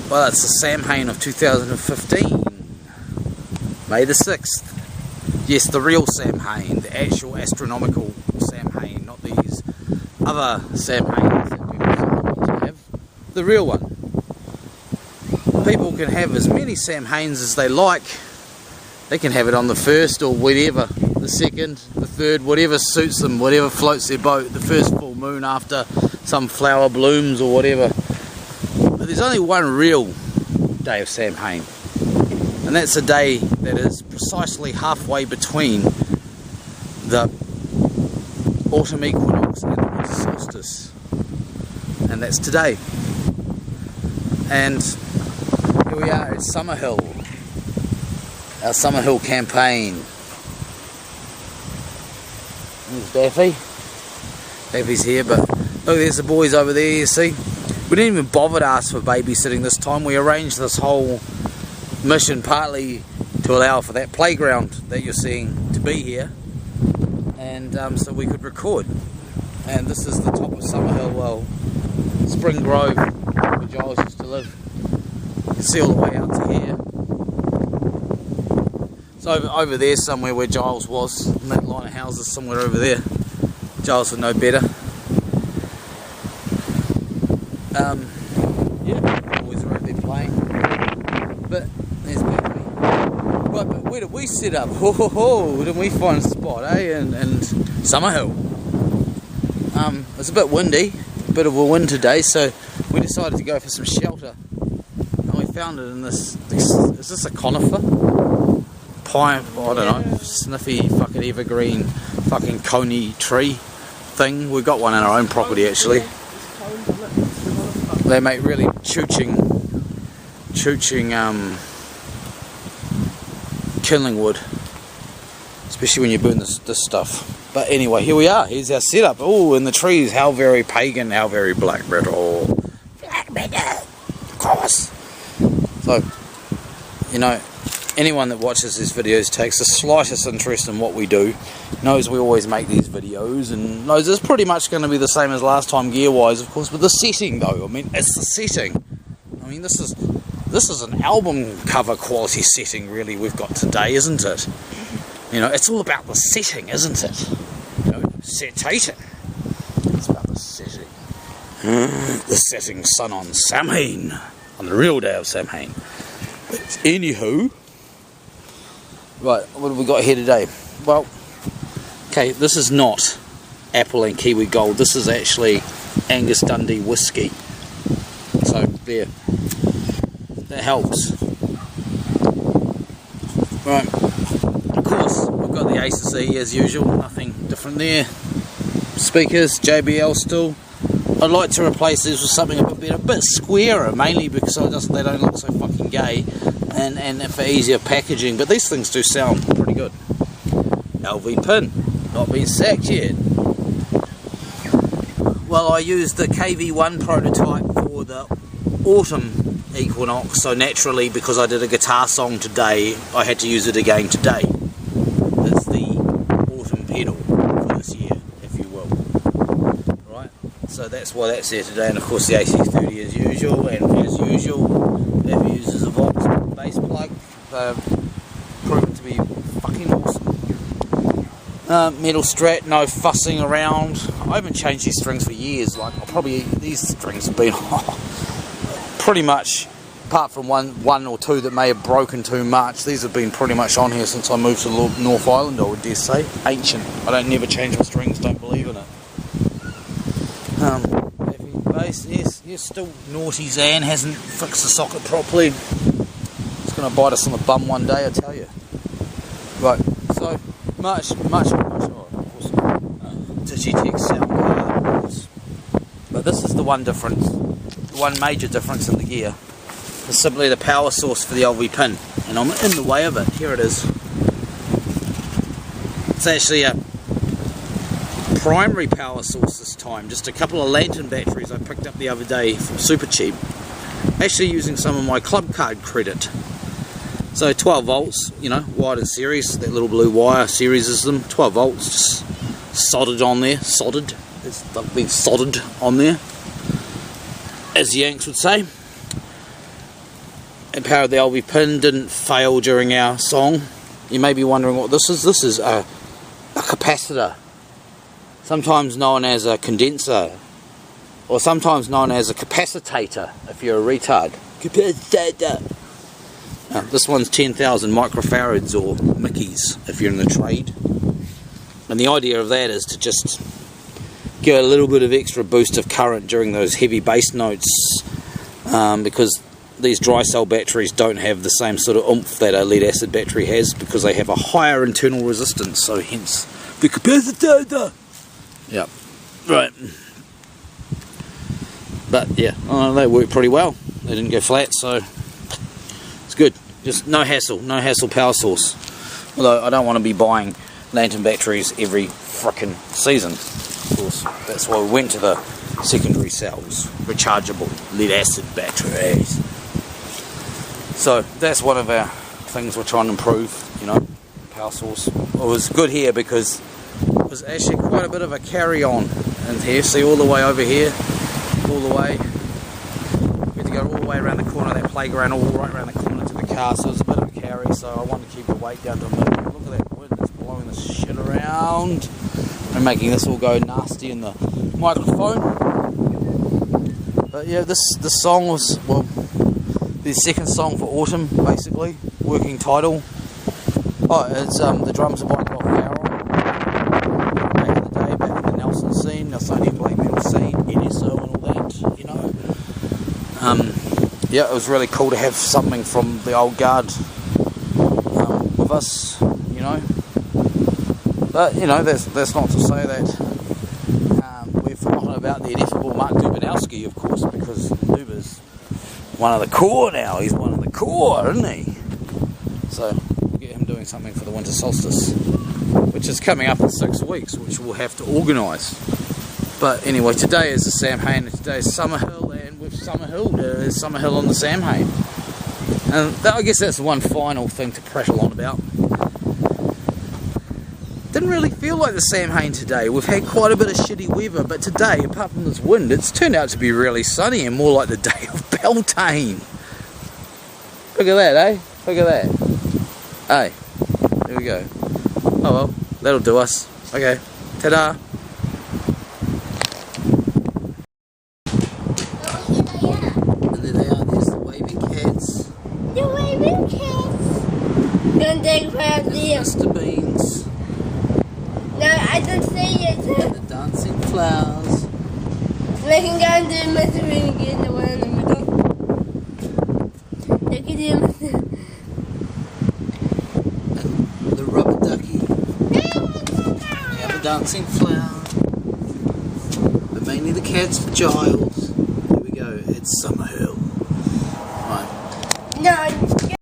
Well, it's the Samhain of 2015, May the 6th. Yes, the real Samhain, the actual astronomical Samhain, not these other Samhains that people want to have. The real one. People can have as many Samhains as they like. They can have it on the 1st or whatever, the 2nd, the 3rd, whatever suits them, whatever floats their boat, the first full moon after some flower blooms or whatever. But there's only one real day of Samhain, and that's a day that is precisely halfway between the autumn equinox and the winter solstice, and that's today. And here we are at Summerhill, our Summerhill campaign. There's Daffy. Daffy's here, but look, there's the boys over there, you see. We didn't even bother to ask for babysitting this time. We arranged this whole mission partly to allow for that playground that you're seeing to be here, and so we could record. And this is the top of Summerhill, well, Spring Grove, where Giles used to live. You can see all the way out to here. It's over there somewhere where Giles was, in that line of houses somewhere over there. Giles would know better. Yeah, boys are out there playing. But there's Beverly. Right, but where did we set up? Didn't we find a spot, eh? And Summerhill. It's a bit windy, a bit of a wind today, so we decided to go for some shelter. And we found it in this is this a conifer? Pine, I don't know, sniffy fucking evergreen fucking coney tree thing. We've got one on our own property actually. They make really chooching kindling wood, especially when you burn this stuff. But anyway, here we are. Here's our setup. Oh, and the trees, how very pagan, how very black metal. Black metal, of course. So, you know, anyone that watches these videos takes the slightest interest in what we do, knows we always make these videos, and knows it's pretty much going to be the same as last time gear-wise, of course, but the setting though, I mean, it's the setting. I mean, this is an album cover quality setting really we've got today, isn't it? You know, it's all about the setting, isn't it? You know, setting. It's about the setting. The setting sun on Samhain, on the real day of Samhain. But anywho, right, what have we got here today? Well, okay, this is not apple and kiwi gold. This is actually Angus Dundee whiskey. So there, that helps. Right, of course, we've got the ACC as usual. Nothing different there. Speakers, JBL still. I'd like to replace these with something a bit squarer, mainly because they don't look so fucking gay, and for easier packaging. But these things do sound pretty good. LV pin, not been sacked yet. Well, I used the KV1 prototype for the autumn equinox, so naturally, because I did a guitar song today, I had to use it again today. It's the autumn pedal for this year, if you will. Right? So that's why that's there today, and of course the AC30 as usual, and as usual, if it uses a Vox bass plug, they're proven to be fucking awesome. Metal Strat, no fussing around. I haven't changed these strings for years. Like, these strings have been pretty much, apart from one or two that may have broken too much, these have been pretty much on here since I moved to North Island, I would dare say. Ancient. I don't never change my strings, don't believe in it. Heavy bass, yes, still naughty Zan, hasn't fixed the socket properly. It's going to bite us on the bum one day, I tell you. Right, so, much, of course, Digitech sound card, of course. But this is the one difference, the one major difference in the gear. It's simply the power source for the LV pin, and I'm in the way of it. Here it is. It's actually a primary power source this time, just a couple of lantern batteries I picked up the other day from Super Cheap, actually using some of my club card credit. So 12 volts, you know, wired in series, that little blue wire, series is them, 12 volts, just soldered on there, it's been soldered on there, as the Yanks would say. The power of the LV pin didn't fail during our song. You may be wondering what this is. This is a capacitor, sometimes known as a condenser, or sometimes known as a capacitator if you're a retard. Capacitator. Now, this one's 10,000 microfarads or mickeys if you're in the trade. And the idea of that is to just give a little bit of extra boost of current during those heavy bass notes, because these dry cell batteries don't have the same sort of oomph that a lead acid battery has, because they have a higher internal resistance, so hence the capacitor. Yep, right. But yeah, they work pretty well. They didn't go flat, so it's good. Just no hassle power source. Although I don't want to be buying lantern batteries every frickin' season. Of course, that's why we went to the secondary cells, rechargeable lead acid batteries. So that's one of our things we're trying to improve, you know, power source. It was good here because it was actually quite a bit of a carry-on in here. See, all the way over here, all the way. We had to go all the way around the corner of that playground, all right around the corner to the car, so it was a bit of a carry, so I wanted to keep the weight down to a minimum. Look at that wind, it's blowing this shit around and making this all go nasty in the microphone. But yeah, this song was, well, the second song for autumn, basically. Working title. Oh, it's the drums are by Bob Farrell. Back in the day, back in the Nelson scene, Nelsonian black metal scene, NSO and all that, you know. Yeah, it was really cool to have something from the old guard with us, you know. But, you know, that's not to say that we've forgotten about the ineffable Mark Dubanowski, of course, because Duba's one of the core now. He's one of the core, isn't he? So we'll get him doing something for the winter solstice, which is coming up in 6 weeks, which we'll have to organise. But anyway, today is the Samhain, and today is Summerhill, and with Summerhill, there's Summerhill on the Samhain. And I guess that's the one final thing to prattle on about. Didn't really feel like the Samhain today. We've had quite a bit of shitty weather, but today, apart from this wind, it's turned out to be really sunny and more like the day of Beltane. Look at that, eh? Look at that. Hey, there we go. Oh well, that'll do us. Okay, ta-da. And there they are, there's the waving cats. The waving cats. Don't take part of Mr. Beans. No, I don't say it. And the dancing flowers. And I can go and do Mr. Bean again, the one in the middle. I can do Mr. And the rubber ducky. And the dancing flower. But mainly the cats for Giles. Here we go, it's Summerhill. Right. No,